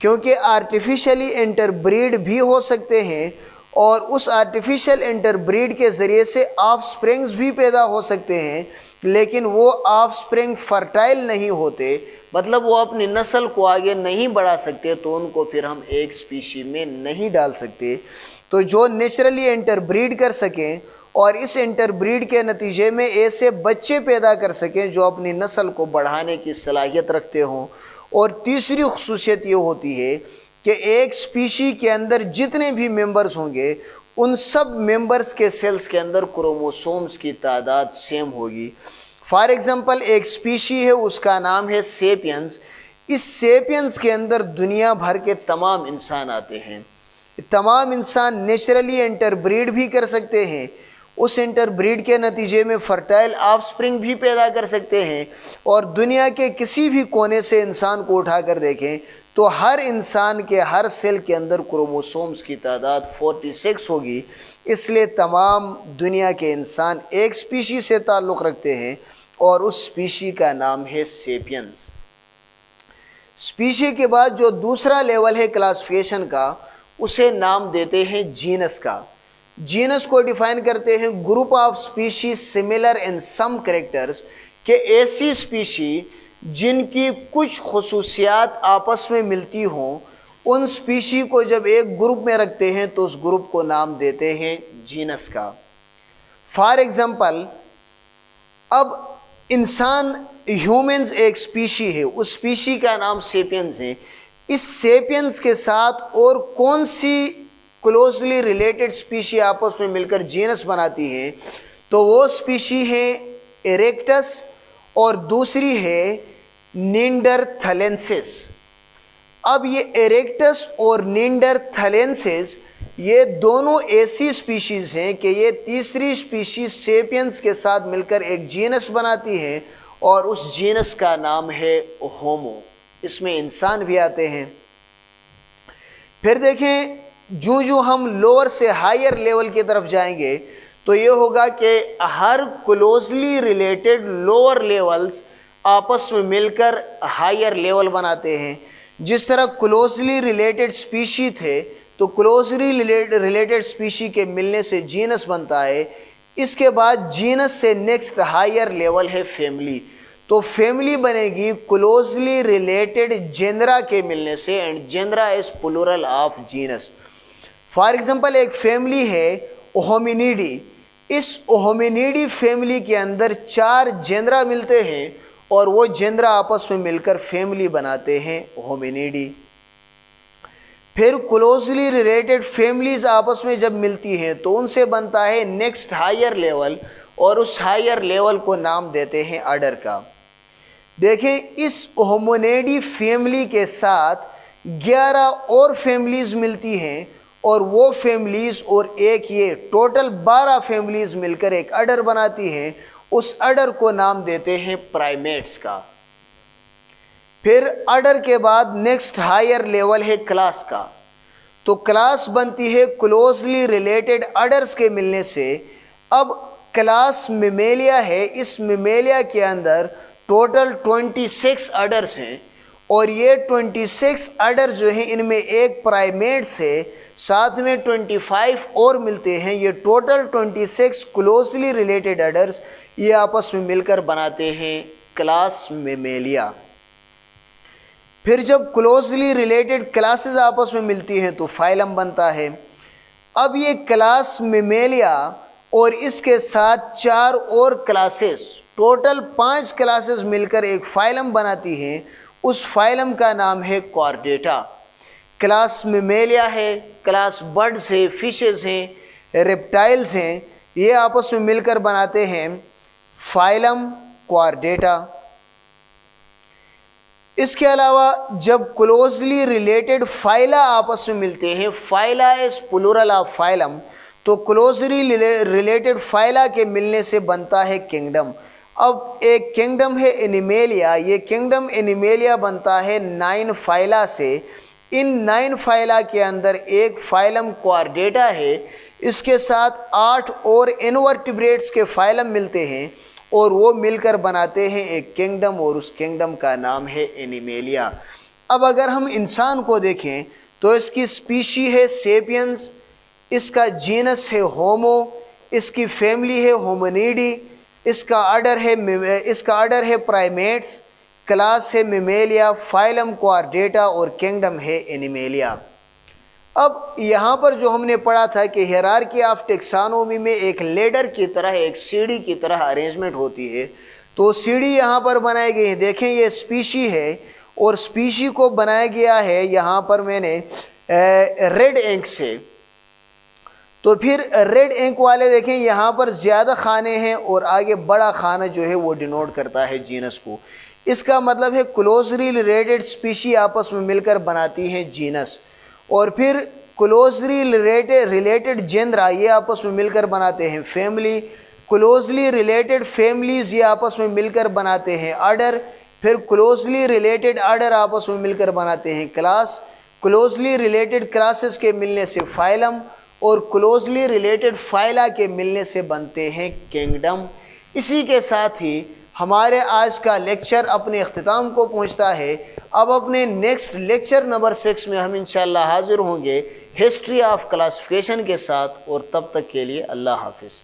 کیونکہ artificially inter bread بھی ہو سکتے ہیں اور اس آرٹیفیشل انٹر بریڈ کے ذریعے سے آف سپرنگز بھی پیدا ہو سکتے ہیں، لیکن وہ آف سپرنگ فرٹائل نہیں ہوتے، مطلب وہ اپنی نسل کو آگے نہیں بڑھا سکتے، تو ان کو پھر ہم ایک سپیشی میں نہیں ڈال سکتے۔ تو جو نیچرلی انٹر بریڈ کر سکیں اور اس انٹر بریڈ کے نتیجے میں ایسے بچے پیدا کر سکیں جو اپنی نسل کو بڑھانے کی صلاحیت رکھتے ہوں۔ اور تیسری خصوصیت یہ ہوتی ہے کہ ایک سپیشی کے اندر جتنے بھی ممبرز ہوں گے ان سب ممبرز کے سیلز کے اندر کروموسومز کی تعداد سیم ہوگی۔ فار ایگزامپل ایک سپیشی ہے، اس کا نام ہے سیپینز۔ اس سیپینز کے اندر دنیا بھر کے تمام انسان آتے ہیں۔ تمام انسان نیچرلی انٹر بریڈ بھی کر سکتے ہیں، اس انٹر بریڈ کے نتیجے میں فرٹائل آف سپرنگ بھی پیدا کر سکتے ہیں، اور دنیا کے کسی بھی کونے سے انسان کو اٹھا کر دیکھیں تو ہر انسان کے ہر سیل کے اندر کروموسومز کی تعداد 46 ہوگی۔ اس لیے تمام دنیا کے انسان ایک سپیشی سے تعلق رکھتے ہیں اور اس سپیشی کا نام ہے سیپینز۔ سپیشی کے بعد جو دوسرا لیول ہے کلاسیفیکیشن کا، اسے نام دیتے ہیں جینس کا۔ جینس کو ڈیفائن کرتے ہیں group of species similar in some characters, کہ ایسی سپیشی جن کی کچھ خصوصیات آپس میں ملتی ہوں، ان سپیشی کو جب ایک گروپ میں رکھتے ہیں تو اس گروپ کو نام دیتے ہیں جینس کا۔ فار ایگزامپل اب انسان ہیومنز ایک سپیشی ہے، اس سپیشی کا نام سیپینز ہے۔ اس سیپینز کے ساتھ اور کون سی کلوزلی ریلیٹڈ سپیشی آپس میں مل کر جینس بناتی ہیں، تو وہ سپیشی ہے ایریکٹس اور دوسری ہے نینڈرتھلینسس۔ اب یہ ایریکٹس اور نینڈرتھلینسس یہ دونوں ایسی سپیشیز ہیں کہ یہ تیسری سپیشیز سیپینز کے ساتھ مل کر ایک جینس بناتی ہیں، اور اس جینس کا نام ہے ہومو۔ اس میں انسان بھی آتے ہیں۔ پھر دیکھیں جو ہم لوور سے ہائر لیول کی طرف جائیں گے تو یہ ہوگا کہ ہر کلوزلی ریلیٹڈ لوور لیولز آپس میں مل کر ہائر لیول بناتے ہیں۔ جس طرح کلوزلی ریلیٹڈ سپیشی تھے تو کلوزلی ریلیٹڈ سپیشی کے ملنے سے جینس بنتا ہے۔ اس کے بعد جینس سے نیکسٹ ہائر لیول ہے فیملی، تو فیملی بنے گی کلوزلی ریلیٹڈ جینرا کے ملنے سے، and genera is plural of genus. For example ایک فیملی ہے ہومینیڈی۔ اس ہومینیڈی فیملی کے اندر 4 جینرا ملتے ہیں اور وہ جینرا آپس میں مل کر فیملی بناتے ہیں ہومینیڈی۔ پھر کلوزلی ریلیٹڈ فیملیز آپس میں جب ملتی ہیں تو ان سے بنتا ہے نیکسٹ ہائر لیول، اور اس ہائر لیول کو نام دیتے ہیں آرڈر کا۔ دیکھیں اس ہومینیڈی فیملی کے ساتھ 11 اور فیملیز ملتی ہیں، اور وہ فیملیز اور ایک یہ ٹوٹل 12 فیملیز مل کر ایک آرڈر بناتی ہیں۔ اس آرڈر کو نام دیتے ہیں پرائمیٹس کا۔ پھر آرڈر کے بعد نیکسٹ ہائر لیول ہے کلاس کا، تو کلاس بنتی ہے کلوزلی ریلیٹڈ آرڈرز کے ملنے سے۔ اب کلاس میملیا ہے، اس میملیا کے اندر ٹوٹل 26 آرڈرز ہیں، اور یہ 26 آرڈر جو ہیں ان میں ایک پرائمیٹس ہے، ساتھ میں 25 اور ملتے ہیں۔ یہ ٹوٹل 26 کلوزلی ریلیٹڈ آرڈرز یہ آپس میں مل کر بناتے ہیں کلاس میملیا۔ پھر جب کلوزلی ریلیٹڈ کلاسز آپس میں ملتی ہیں تو فائلم بنتا ہے۔ اب یہ کلاس میملیا اور اس کے ساتھ 4 اور کلاسز، ٹوٹل 5 کلاسز مل کر ایک فائلم بناتی ہیں۔ اس فائلم کا نام ہے کارڈیٹا۔ کلاس میملیا ہے، کلاس برڈز ہے، فشز ہیں، ریپٹائلز ہیں، یہ آپس میں مل کر بناتے ہیں فائلم کارڈیٹا۔ اس کے علاوہ جب کلوزلی ریلیٹڈ فائلا آپس میں ملتے ہیں، فائلا از پلورل آف فائلم، تو کلوزلی ریلیٹڈ فائلا کے ملنے سے بنتا ہے کنگڈم۔ اب ایک کنگڈم ہے اینیمیلیا، یہ کنگڈم اینیمیلیا بنتا ہے 9 فائلا سے۔ ان 9 فائلا کے اندر ایک فائلم کوارڈیٹا ہے، اس کے ساتھ 8 اور انورٹیبریٹس کے فائلم ملتے ہیں، اور وہ مل کر بناتے ہیں ایک کنگڈم، اور اس کنگڈم کا نام ہے اینیمیلیا۔ اب اگر ہم انسان کو دیکھیں تو اس کی اسپیشی ہے سیپینس، اس کا جینس ہے ہومو، اس کی فیملی ہے ہومونیڈی، اس کا آرڈر ہے پرائمیٹس، کلاس ہے میمیلیا، فائلم کوارڈیٹا اور کنگڈم ہے اینیمیلیا۔ اب یہاں پر جو ہم نے پڑھا تھا کہ ہیرارکی آف ٹیکسانومی میں ایک لیڈر کی طرح، ایک سیڑھی کی طرح ارینجمنٹ ہوتی ہے، تو سیڑھی یہاں پر بنائی گئی ہے۔ دیکھیں یہ اسپیشی ہے اور اسپیشی کو بنایا گیا ہے یہاں پر میں نے ریڈ انک سے۔ تو پھر ریڈ انک والے دیکھیں یہاں پر زیادہ خانے ہیں اور آگے بڑا خانہ جو ہے وہ ڈینوٹ کرتا ہے جینس کو۔ اس کا مطلب ہے کلوزلی ریلیٹڈ اسپیشی آپس میں مل کر بناتی ہیں جینس، اور پھر کلوزلی ریلیٹڈ جینرا یہ آپس میں مل کر بناتے ہیں فیملی، کلوزلی ریلیٹڈ فیملیز یہ آپس میں مل کر بناتے ہیں آرڈر، پھر کلوزلی ریلیٹڈ آرڈر آپس میں مل کر بناتے ہیں کلاس، کلوزلی ریلیٹڈ کلاسز کے ملنے سے فائلم، اور کلوزلی ریلیٹڈ فائلا کے ملنے سے بنتے ہیں کنگڈم۔ اسی کے ساتھ ہی ہمارے آج کا لیکچر اپنے اختتام کو پہنچتا ہے۔ اب اپنے نیکسٹ لیکچر نمبر 6 میں ہم انشاءاللہ حاضر ہوں گے ہسٹری آف کلاسیفیکیشن کے ساتھ، اور تب تک کے لیے اللہ حافظ۔